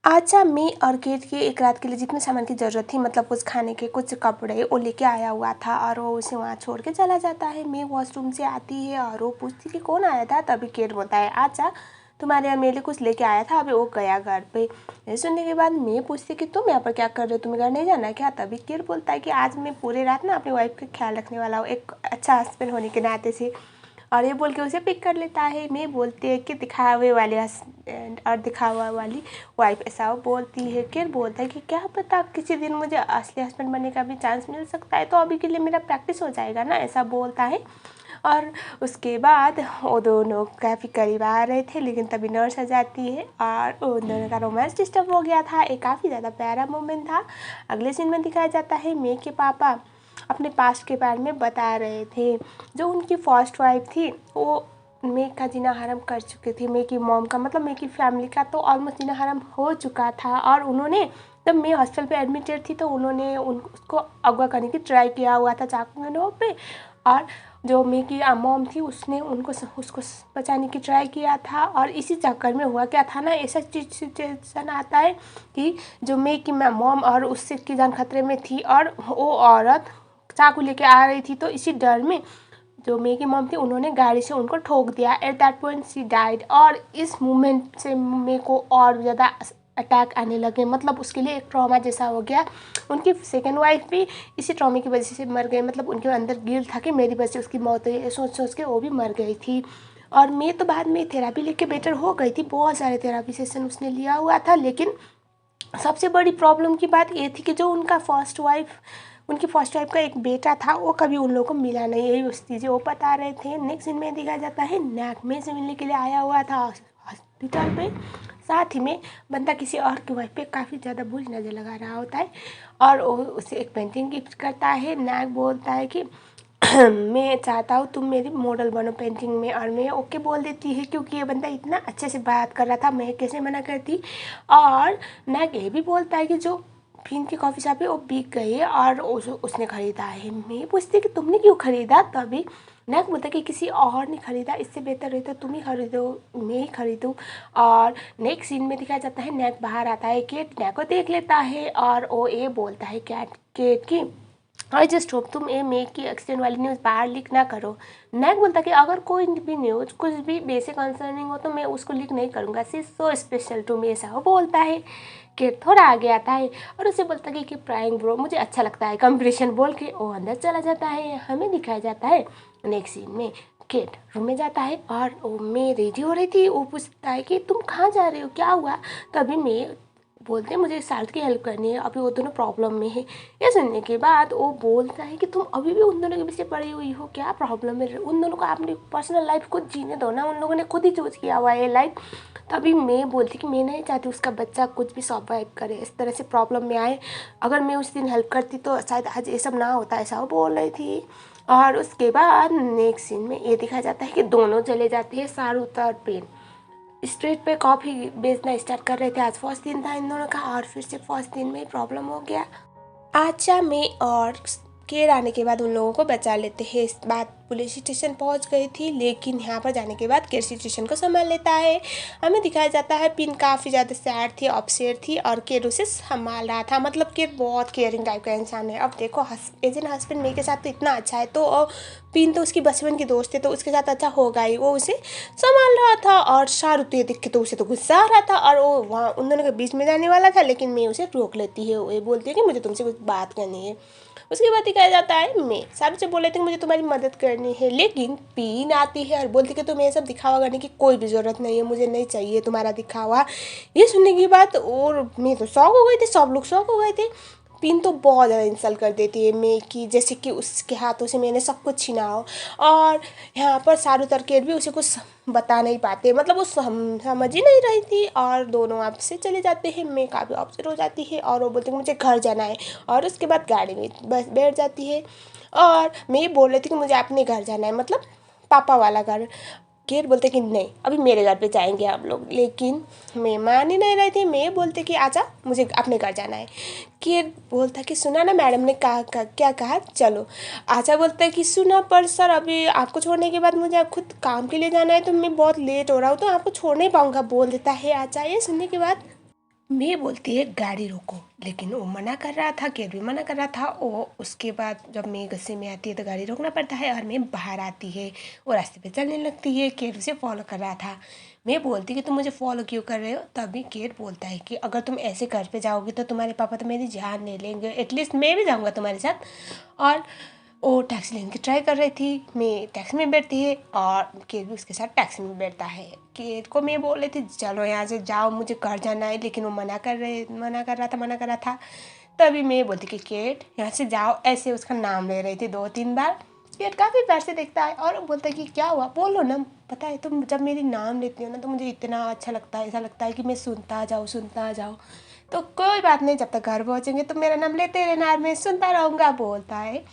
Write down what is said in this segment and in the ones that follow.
अच्छा, मैं और केट की एक रात के लिए जितने सामान की ज़रूरत थी, मतलब कुछ खाने के, कुछ कपड़े, वो लेके आया हुआ था और वो उसे वहाँ छोड़ के चला जाता है। मैं वॉशरूम से आती है और वो पूछती कि कौन आया था, तभी केट बोलता है अच्छा तुम्हारे यहाँ मेरे लिए कुछ लेके आया था, अभी वो गया घर पे। ये सुनने के बाद मैं पूछती कि तुम यहाँ पर क्या कर रहे हो, तुम्हें घर नहीं जाना क्या? तभी केट बोलता है कि आज मैं पूरी रात ना अपनी वाइफ का ख्याल रखने वाला हूँ, एक अच्छा हस्बैंड होने के नाते से। और ये बोल के उसे पिक कर लेता है। मैं बोलती है कि दिखावे वाले हस्बैंड और दिखावा वाली वाइफ, ऐसा वो बोलती है। फिर बोलता है कि क्या पता किसी दिन मुझे असली हस्बैंड बनने का भी चांस मिल सकता है, तो अभी के लिए मेरा प्रैक्टिस हो जाएगा ना, ऐसा बोलता है। और उसके बाद वो दोनों काफ़ी करीब आ रहे थे, लेकिन तभी नर्स आ जाती है और उन दोनों का रोमांस डिस्टर्ब हो गया था। एक काफ़ी ज़्यादा प्यारा मोमेंट था। अगले सीन में दिखाया जाता है मे के पापा अपने पास्ट के बारे में बता रहे थे। जो उनकी फर्स्ट वाइफ थी वो मे का जीना हराम कर चुकी थी। मे की मॉम का मतलब मे की फैमिली का तो ऑलमोस्ट जीना हराम हो चुका था। और उन्होंने जब मे हॉस्पिटल पे एडमिटेड थी तो उन्होंने उसको अगवा करने की ट्राई किया हुआ था चाकू के नोक पे। और जो मे की मॉम थी उसने उसको बचाने की ट्राई किया था। और इसी चक्कर में हुआ क्या था ना, ऐसा सिचुएशन आता है कि जो मे की मॉम और उससे की जान खतरे में थी और वो औरत चाकू लेके आ रही थी, तो इसी डर में जो मे की मॉम थी उन्होंने गाड़ी से उनको ठोक दिया। At that point she died. और इस मोमेंट से मे को और ज़्यादा अटैक आने लगे, मतलब उसके लिए एक ट्रॉमा जैसा हो गया। उनकी सेकेंड वाइफ भी इसी ट्रॉमे की वजह से मर गई, मतलब उनके अंदर गिल्ट था कि मेरी वजह से उसकी मौत हुई, सोच सोच के वो भी मर गई थी। और मैं तो बाद में थेरापी लेके बेटर हो गई थी, बहुत सारे थेरापी सेशन उसने लिया हुआ था। लेकिन सबसे बड़ी प्रॉब्लम की बात ये थी कि जो उनकी फर्स्ट वाइफ का एक बेटा था वो कभी उन लोगों को मिला नहीं, यही उस चीज़ें वो बता रहे थे। नेक्स्ट सीन में दिखाया जाता है नैक में से मिलने के लिए आया हुआ था हॉस्पिटल पे। साथ ही में बंदा किसी और की वाइफ पे काफ़ी ज़्यादा बुरी नज़र लगा रहा होता है और वो उसे एक पेंटिंग गिफ्ट करता है। नैक बोलता है कि मैं चाहता हूँ तुम मेरी मॉडल बनो पेंटिंग में। और मैं ओके बोल देती है क्योंकि ये बंदा इतना अच्छे से बात कर रहा था, मैं कैसे मना करती। और नैक ये भी बोलता है कि जो फिन की कॉफ़ी शॉप है वो बिक गई है और उसने ख़रीदा है। मैं पूछती कि तुमने क्यों ख़रीदा, तभी नैक बोलता कि किसी और ने ख़रीदा, इससे बेहतर रहता तुम ही खरीदो, मैं ही खरीदूँ। और नेक्स्ट सीन में दिखाया जाता है नैक बाहर आता है, केट नैक को देख लेता है और वो ये बोलता है केट की आई जस्ट होप तुम ये मे की एक्सीडेंट वाली न्यूज़ बाहर लीक ना करो। नैक बोलता कि अगर कोई भी न्यूज़ कुछ भी बेसिक कंसर्निंग हो तो मैं उसको लीक नहीं करूँगा, सी सो स्पेशल टू मी, ऐसा वो बोलता है। किड थोड़ा आगे आता है और उसे बोलता है कि प्राइंग ब्रो मुझे अच्छा लगता है कंपटीशन, बोल के वो अंदर चला जाता है। हमें दिखाया जाता है नेक्स्ट सीन में किड रूम में जाता है और वो मैं रेडी हो रही थी, वो पूछता है कि तुम कहाँ जा रहे हो, क्या हुआ? तभी मैं बोलते हैं मुझे साल्ट की हेल्प करनी है, अभी वो दोनों प्रॉब्लम में है। ये सुनने के बाद वो बोलता है कि तुम अभी भी उन दोनों के पीछे पड़ी हुई हो, क्या प्रॉब्लम है? उन दोनों को अपनी पर्सनल लाइफ खुद जीने दो ना, उन लोगों ने खुद ही चूज किया हुआ है लाइफ। तभी मैं बोलती कि मैं नहीं चाहती उसका बच्चा कुछ भी सर्वाइव करे, इस तरह से प्रॉब्लम में आए। अगर मैं उस दिन हेल्प करती तो शायद आज ये सब ना होता, ऐसा वो बोल रही थी। और उसके बाद नेक्स्ट सीन में ये दिखाया जाता है कि दोनों चले जाते हैं शाहरुख और पेन स्ट्रीट पे कॉफ़ी बेचना स्टार्ट कर रहे थे। आज फर्स्ट दिन था इन दोनों का और फिर से फर्स्ट दिन में ही प्रॉब्लम हो गया। आचा में और केर आने के बाद उन लोगों को बचा लेते हैं। इस बात पुलिस स्टेशन पहुंच गई थी, लेकिन यहाँ पर जाने के बाद केर सिचुएशन को संभाल लेता है। हमें दिखाया जाता है पिन काफ़ी ज़्यादा सैड थी, अपसेट थी और केर उसे संभाल रहा था। मतलब केर बहुत केयरिंग टाइप का इंसान है। अब देखो एज एन हस्बैंड मे के साथ तो इतना अच्छा है, तो पिन तो उसकी बचपन की दोस्त है तो उसके साथ अच्छा होगा ही, वो उसे संभाल रहा था। और शाहरुख तो ये देख के तो उसे तो गुस्सा आ रहा था और वो वहाँ उन दोनों के बीच में जाने वाला था, लेकिन मैं उसे रोक लेती है। वो बोलती है कि मुझे तुमसे कुछ बात करनी है। उसके बाद दिखाया जाता है मैं शाहरुख से बोल रही थी कि मुझे तुम्हारी मदद करनी है, लेकिन पीन आती है और बोलती कि तुम्हें ये सब दिखावा करने की कोई भी ज़रूरत नहीं है, मुझे नहीं चाहिए तुम्हारा दिखावा। ये सुनने की बात और मैं तो शॉक हो गई थी, सब लोग शॉक हो गए थे। पिन तो बहुत ज़्यादा इंसल्ट कर देती है मैं कि जैसे कि उसके हाथों से मैंने सब कुछ छीना हो। और यहाँ पर शाहरुख और केट भी उसे कुछ बता नहीं पाते, मतलब वो समझ ही नहीं रही थी और दोनों आपसे चले जाते हैं। मैं काफ़ी अपसेट हो जाती है और वो बोलते हैं मुझे घर जाना है और उसके बाद गाड़ी में बस बैठ जाती है। और मैं ये बोल रही थी कि मुझे अपने घर जाना है, मतलब पापा वाला घर। केर बोलते कि नहीं अभी मेरे घर पे जाएंगे हम लोग, लेकिन मैं मान ही नहीं रही थी। मैं बोलते कि आजा मुझे अपने घर जाना है। केर बोलता कि सुना ना मैडम ने क्या कहा, चलो। आजा बोलता है कि सुना पर सर अभी आपको छोड़ने के बाद मुझे खुद काम के लिए जाना है तो मैं बहुत लेट हो रहा हूँ तो आपको छोड़ नहीं पाऊँगा, बोल देता है आजा। ये सुनने के बाद मैं बोलती है गाड़ी रोको, लेकिन वो मना कर रहा था, केर भी मना कर रहा था। वो उसके बाद जब मैं गुस्से में आती है तो गाड़ी रोकना पड़ता है और मैं बाहर आती है। वो रास्ते पे चलने लगती है, केर उसे फॉलो कर रहा था। मैं बोलती कि तुम मुझे फॉलो क्यों कर रहे हो, तभी केर बोलता है कि अगर तुम ऐसे घर पे जाओगी तो तुम्हारे पापा तो मेरी जान ले लेंगे, एटलीस्ट मैं भी जाऊँगा तुम्हारे साथ। और वो टैक्सी लेने की ट्राई कर रही थी, मैं टैक्सी में बैठती है और केर भी उसके साथ टैक्सी में बैठता है। केर को मैं बोल रही थी चलो यहाँ से जाओ, मुझे घर जाना है, लेकिन वो मना कर रहा था। तभी मैं बोलती कि केट यहाँ से जाओ, ऐसे उसका नाम ले रही थी 2-3 बार। केट काफ़ी प्यार से देखता है और बोलता है कि क्या हुआ, बोलो ना। पता है तुम जब मेरी नाम लेती हो ना तो मुझे इतना अच्छा लगता है, ऐसा लगता है कि मैं सुनता जाऊँ। तो कोई बात नहीं, जब तक घर पहुँचेंगे तो मेरा नाम लेते रहना और मैं सुनता रहूँगा, बोलता है।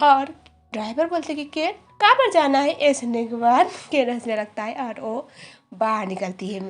और ड्राइवर बोलते कि केट कहाँ पर जाना है। ये सुनने के बाद केट हंसने लगता है और वो बाहर निकलती है।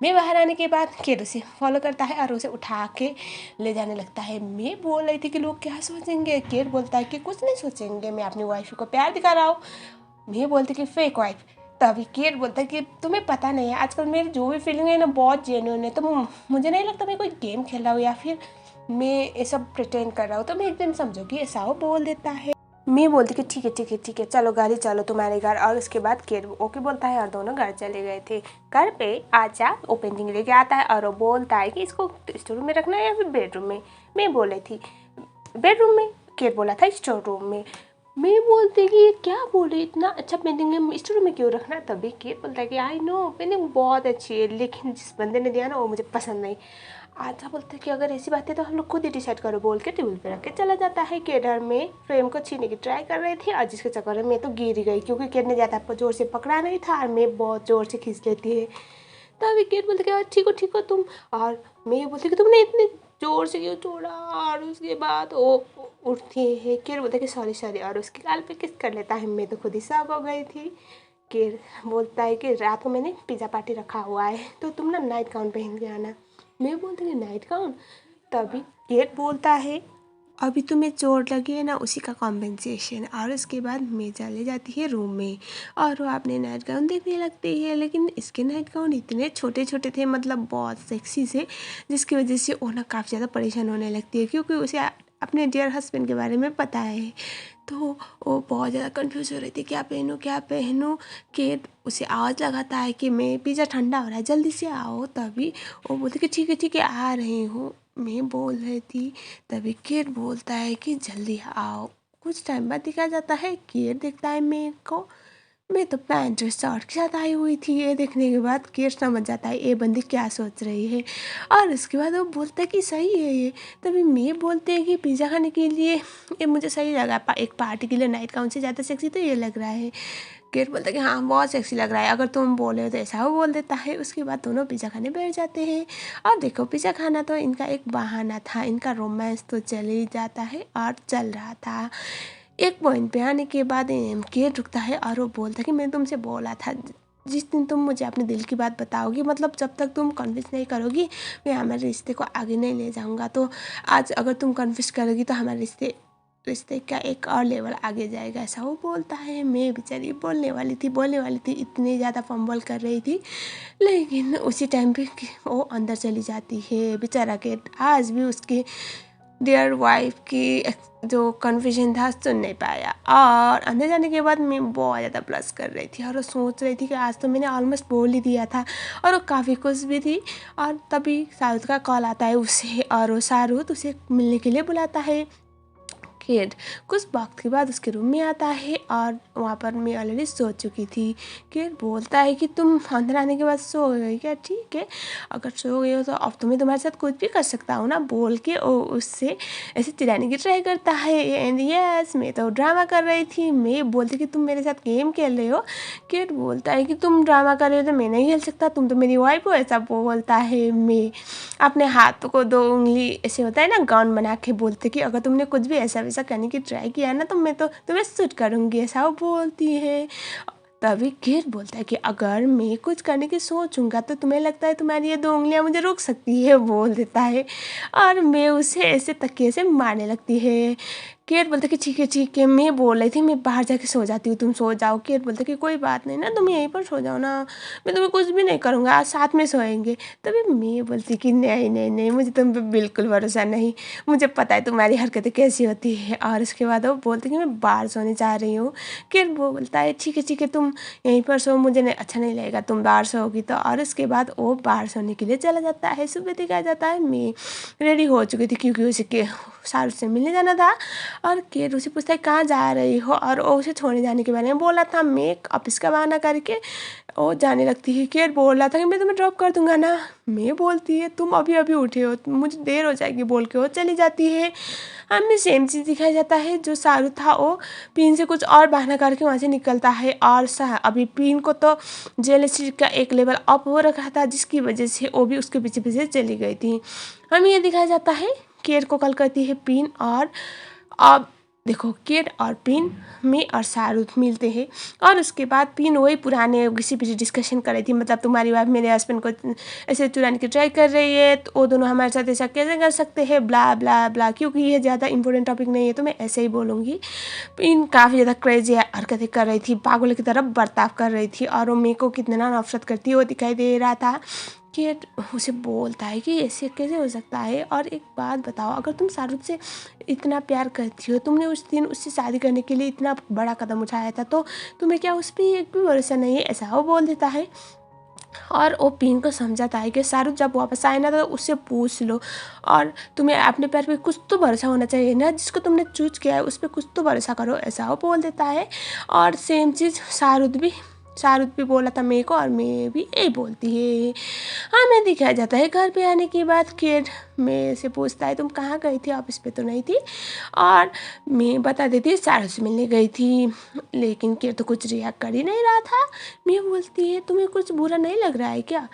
मैं बाहर आने के बाद केट उसे फॉलो करता है और उसे उठा के ले जाने लगता है। मैं बोल रही थी कि लोग क्या सोचेंगे, केट बोलता है कि कुछ नहीं सोचेंगे, मैं अपनी वाइफ को प्यार दिखा रहा हूँ। मैं बोलती कि फेक वाइफ। तभी केट बोलता है कि तुम्हें पता नहीं है, आजकल मेरी जो भी फीलिंग है ना बहुत जेन्युइन है, तो मुझे नहीं लगता मैं कोई गेम खेल रहा हूँ या फिर मैं ये सब प्रिटेंड कर रहा हूँ, तो मैं एक दिन समझोगी, ऐसा वो बोल देता है। मैं बोलती कि ठीक है चलो गाड़ी चलो तुम्हारे घर। और उसके बाद केर ओके बोलता है और दोनों घर चले गए थे। घर पे आचा वो पेंटिंग लेके आता है और वो बोलता है कि इसको स्टोर रूम में रखना है या फिर बेडरूम में। मैं बोली थी बेडरूम में, केर बोला था स्टोर रूम में। मैं बोलती कि ये क्या बोले, इतना अच्छा पेंटिंग है स्टोर रूम में क्यों रखना। तभी केर बोलता है कि आई नो पेंटिंग बहुत अच्छी है, लेकिन जिस बंदे ने दिया ना वो मुझे पसंद नहीं। आजा बोलते कि अगर ऐसी बात है तो हम लोग खुद ही डिसाइड करो, बोल के टेबल पे रख के चला जाता है। केडर में फ्रेम को छीनने की ट्राई कर रही थी और जिसके चक्कर में मैं तो गिर गई, क्योंकि केड ने ज़्यादा जोर से पकड़ा नहीं था और मैं बहुत ज़ोर से खींच लेती है। तभी केड बोलते कि ठीक हो तुम। और मैं बोलती कि तुमने इतने ज़ोर से क्यों छोड़ा। और उसके बाद वो उठती है, केड बोलते कि सॉरी और उसके गाल पे किस कर लेता है। मैं तो खुद ही शॉक हो गई थी। केड बोलता है कि रात को मैंने पिज़्ज़ा पार्टी रखा हुआ है तो तुम ना नाइट गाउन पहन के आना। मैं बोलती हूँ नाइट गाउन। तभी गेट बोलता है अभी तुम्हें चोट लगी है ना, उसी का कॉम्पेंसेशन। और उसके बाद मैं चले जाती है रूम में और वो अपने नाइट गाउन देखने लगती है, लेकिन इसके नाइट गाउन इतने छोटे छोटे थे, मतलब बहुत सेक्सी से, जिसकी वजह से वो ना काफ़ी ज़्यादा परेशान होने लगती है, क्योंकि उसे अपने डियर हस्बैंड के बारे में पता है। तो वो बहुत ज़्यादा कंफ्यूज हो रही थी क्या पहनूं। कि उसे आवाज़ लगाता है कि मैं पिज़्ज़ा ठंडा हो रहा है जल्दी से आओ। तभी वो बोलती कि ठीक है आ रही हूँ, मैं बोल रही थी। तभी केर बोलता है कि जल्दी आओ। कुछ टाइम बाद दिखा जाता है, केर देखता है मेरे को, मैं तो पैंट और शर्ट के साथ आई हुई थी। ये देखने के बाद केर समझ जाता है ये बंदी क्या सोच रही है, और उसके बाद वो बोलता है कि सही है ये। तभी मैं बोलते हैं कि पिज़्ज़ा खाने के लिए ये मुझे सही लगा, एक पार्टी के लिए नाइट गाउन से ज़्यादा सेक्सी तो ये लग रहा है। केर बोलता है कि हाँ बहुत सेक्सी लग रहा है, अगर तुम बोले तो ऐसा वो बोल देता है। उसके बाद दोनों पिज़्ज़ा खाने बैठ जाते हैं। और देखो पिज़्ज़ा खाना तो इनका एक बहाना था, इनका रोमांस तो चल ही जाता है और चल रहा था। एक पॉइंट पे आने के बाद केर रुकता है और वो बोलता है कि मैंने तुमसे बोला था जिस दिन तुम मुझे अपने दिल की बात बताओगी, मतलब जब तक तुम कन्विंस नहीं करोगी मैं हमारे रिश्ते को आगे नहीं ले जाऊंगा। तो आज अगर तुम कन्विंस करोगी तो हमारे रिश्ते का एक और लेवल आगे जाएगा, ऐसा वो बोलता है। मैं बेचारी बोलने वाली थी इतनी ज़्यादा फंबल कर रही थी, लेकिन उसी टाइम पे वो अंदर चली जाती है। बेचारा के आज भी उसकी डियर वाइफ की जो कन्फ्यूजन था सुन नहीं पाया। और अंदर जाने के बाद मैं बहुत ज़्यादा प्लस कर रही थी और वो सोच रही थी कि आज तो मैंने ऑलमोस्ट बोल ही दिया था, और वो काफ़ी खुश भी थी। और तभी शाहरुख का कॉल आता है उसे, और वो शाहरुख उसे मिलने के लिए बुलाता है। किड कुछ वक्त के बाद उसके रूम में आता है और वहाँ पर मैं ऑलरेडी सो चुकी थी। किड बोलता है कि तुम अंदर आने के बाद सो गई क्या, ठीक है अगर सो गई हो तो अब तुम्हें तुम्हारे साथ कुछ भी कर सकता हूँ ना, बोल के वो उससे ऐसे चिढ़ाने की ट्राई करता है। एंड यस मैं तो ड्रामा कर रही थी, मैं बोलती कि तुम मेरे साथ गेम खेल रहे हो। किड बोलता है कि तुम ड्रामा कर रहे हो तो मैं नहीं खेल सकता, तुम तो मेरी वाइफ हो, ऐसा बोलता है। मैं अपने हाथों को 2 उंगली ऐसे होता है ना गाउन बना के बोलते कि अगर तुमने कुछ भी ऐसा वैसा करने की ट्राई किया ना तो मैं तो तुम्हें शूट करूँगी, ऐसा वो बोलती है। तभी किड बोलता है कि अगर मैं कुछ करने की सोचूंगा तो तुम्हें लगता है तुम्हारी ये 2 उंगलियां मुझे रोक सकती है, बोल देता है। और मैं उसे ऐसे तकिए से मारने लगती है। केट बोलता कि ठीक है, मैं बोल रही थी मैं बाहर जाके सो जाती हूँ, तुम सो जाओ। केट बोलता कि कोई बात नहीं ना, तुम यहीं पर सो जाओ ना, मैं तुम्हें कुछ भी नहीं करूँगा, आज साथ में सोएंगे। तभी मैं बोलती कि नहीं नहीं नहीं, मुझे तुम पे बिल्कुल भरोसा नहीं, मुझे पता है तुम्हारी हरकतें कैसी होती है। और उसके बाद वो बोलती कि मैं बाहर सोने जा रही हूँ। केट बोलता है ठीक है, तुम यहीं पर सो, मुझे नहीं अच्छा नहीं लगेगा तुम बाहर सोओगी तो। और उसके बाद वो बाहर सोने के लिए चला जाता है। सुबह दिखाया जाता है मैं रेडी हो चुकी थी क्योंकि उसे के शाहरुख से मिलने जाना था। और केट उसे पूछता है कहाँ जा रही हो, और वो उसे छोड़ने जाने के बारे में बोला था। मैं ऑफिस का बहाना करके वो जाने लगती है। केट बोल रहा था कि मैं तुम्हें ड्रॉप कर दूंगा ना। मैं बोलती है तुम अभी अभी उठे हो, मुझे देर हो जाएगी बोल के वो चली जाती है। हमें सेम चीज़ दिखाया जाता है। जो शाहरुख था वो पिन से कुछ और बहाना करके वहाँ से निकलता है। और अभी पिन को तो जेलसी का एक लेवल अप हो रखा था, जिसकी वजह से वो भी उसके पीछे पीछे चली गई थी। हमें ये दिखाया जाता है केट को कॉल करती है पिन। और अब देखो केट और पिन में और शाहरुख मिलते हैं। और उसके बाद पिन वही पुराने किसी पीछे डिस्कशन कर रही थी, मतलब तुम्हारी वाइफ मेरे हस्बैंड को ऐसे चुराने की ट्राई कर रही है, तो वो दोनों हमारे साथ ऐसा कैसे कर सकते हैं, ब्ला ब्ला ब्ला। क्योंकि ये ज़्यादा इंपॉर्टेंट टॉपिक नहीं है तो मैं ऐसे ही बोलूँगी। पिन काफ़ी ज़्यादा क्रेजी हरकतें कर रही थी, पागल की तरह बर्ताव कर रही थी, और वो मेरे को कितना नफरत करती है वो दिखाई दे रहा था। केट उसे बोलता है कि ऐसे कैसे हो सकता है, और एक बात बताओ, अगर तुम शाहरुख से इतना प्यार करती हो, तुमने उस दिन उससे शादी करने के लिए इतना बड़ा कदम उठाया था, तो तुम्हें क्या उस पर एक भी भरोसा नहीं है, ऐसा वो बोल देता है। और वो पिन को समझाता है कि शाहरुख जब वापस आए ना तो उससे पूछ लो, और तुम्हें अपने पैर पे कुछ तो भरोसा होना चाहिए ना, जिसको तुमने चूज किया है उस पर कुछ तो भरोसा करो, ऐसा वो बोल देता है। और सेम चीज़ शाहरुख भी बोला था मेरे को, और मैं भी यही बोलती है। हमें दिखाया जाता है घर पे आने की बात। केट मेरे से पूछता है तुम कहाँ गई थी, ऑफिस पे तो नहीं थी, और मैं बता देती शाहरुख से मिलने गई थी। लेकिन केट तो कुछ रिएक्ट कर ही नहीं रहा था। मैं बोलती है तुम्हें कुछ बुरा नहीं लग रहा है क्या।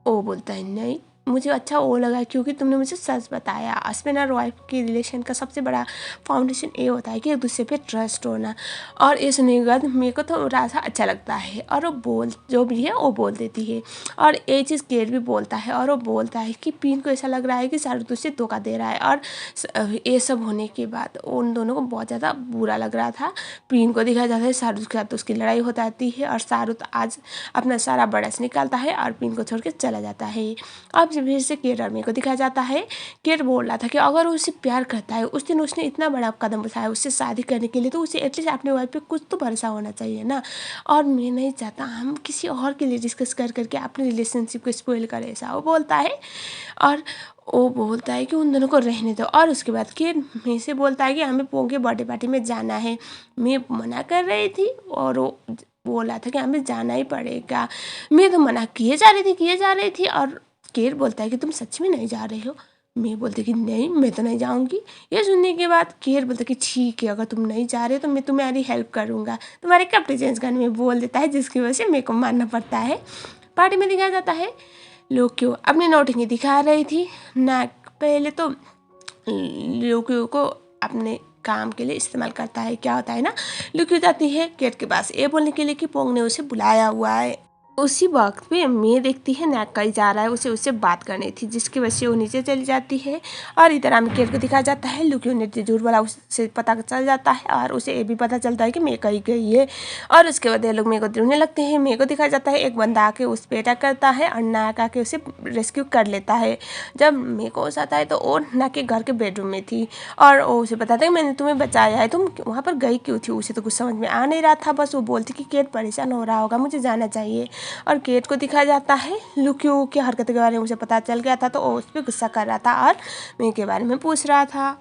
वो बोलता है नहीं, मुझे अच्छा वो लगा क्योंकि तुमने मुझे सच बताया। हस्बैंड और वाइफ की रिलेशन का सबसे बड़ा फाउंडेशन ये होता है कि एक दूसरे पे ट्रस्ट होना। और ये सुनने के बाद मेरे को थोड़ा सा अच्छा लगता है, और वो जो भी है वो बोल देती है। और ये चीज़ केट भी बोलता है, और वो बोलता है कि पिन को ऐसा लग रहा है कि शाहरुख तुझसे धोखा दे रहा है। और ये सब होने के बाद उन दोनों को बहुत ज़्यादा बुरा लग रहा था। पिन को दिखाया जाता है शाहरुख के साथ उसकी लड़ाई हो जाती है, और शाहरुख आज अपना सारा बड़स निकालता है और पिन को छोड़ के चला जाता है। अब फिर से केट और मेरे को दिखाया जाता है। केट बोल रहा था कि अगर उससे प्यार करता है, उस दिन उसने इतना बड़ा कदम उठाया उससे शादी करने के लिए, तो उसे एटलीस्ट अपने वाइफ पे कुछ तो भरोसा होना चाहिए ना। और मैं नहीं चाहता हम किसी और के लिए डिस्कस करके अपने रिलेशनशिप को स्पॉइल करें, ऐसा वो बोलता है। और वो बोलता है कि उन दोनों को रहने दो। और उसके बाद केट मेरे से बोलता है कि हमें पोंग के बर्थडे पार्टी में जाना है। मैं मना कर रही थी, और वो बोला था कि हमें जाना ही पड़ेगा। मैं तो मना किए जा रही थी। और केट बोलता है कि तुम सच में नहीं जा रही हो। मैं बोलती कि नहीं, मैं तो नहीं जाऊंगी। ये सुनने के बाद केट बोलता कि ठीक है, अगर तुम नहीं जा रहे तो मैं तुम्हारी हेल्प करूंगा, तुम्हारे कपड़े चेंज करने में बोल देता है, जिसकी वजह से मेरे को मानना पड़ता है। पार्टी में दिखाया जाता है लोक्यो अपनी नौटंकी दिखा रही थी ना। पहले तो लोक्यो को अपने काम के लिए इस्तेमाल करता है। क्या होता है ना, लोक्यो जाती है केट के पास ये बोलने के लिए कि पोंग ने उसे बुलाया हुआ है। उसी वक्त पे मैं देखती है नाकाई जा रहा है, उसे उससे बात करनी थी, जिसकी वजह से वो नीचे चली जाती है। और इधर हमें केट को दिखाया जाता है। लुक्यू ने झूठ वाला उससे पता चल जाता है, और उसे ये भी पता चलता है कि मैं कहीं गई है। और उसके बाद ये लोग मेरे को ढूंढने लगते हैं। मेरे को दिखाया जाता है एक बंदा आके उस पर अटैक करता है, और नाक आके उसे रेस्क्यू कर लेता है। जब मेरे को होश आता है तो वो नाक के घर के बेडरूम में थी, और वो उसे बताता है मैंने तुम्हें बचाया है, तुम वहाँ पर गई क्यों थी। उसे तो कुछ समझ में आ नहीं रहा था, बस वो बोलती कि केट परेशान हो रहा होगा, मुझे जाना चाहिए। और केट को दिखाया जाता है लुक्यू की हरकत के बारे में उसे पता चल गया था, तो वो उस पर गुस्सा कर रहा था और मेरे के बारे में पूछ रहा था।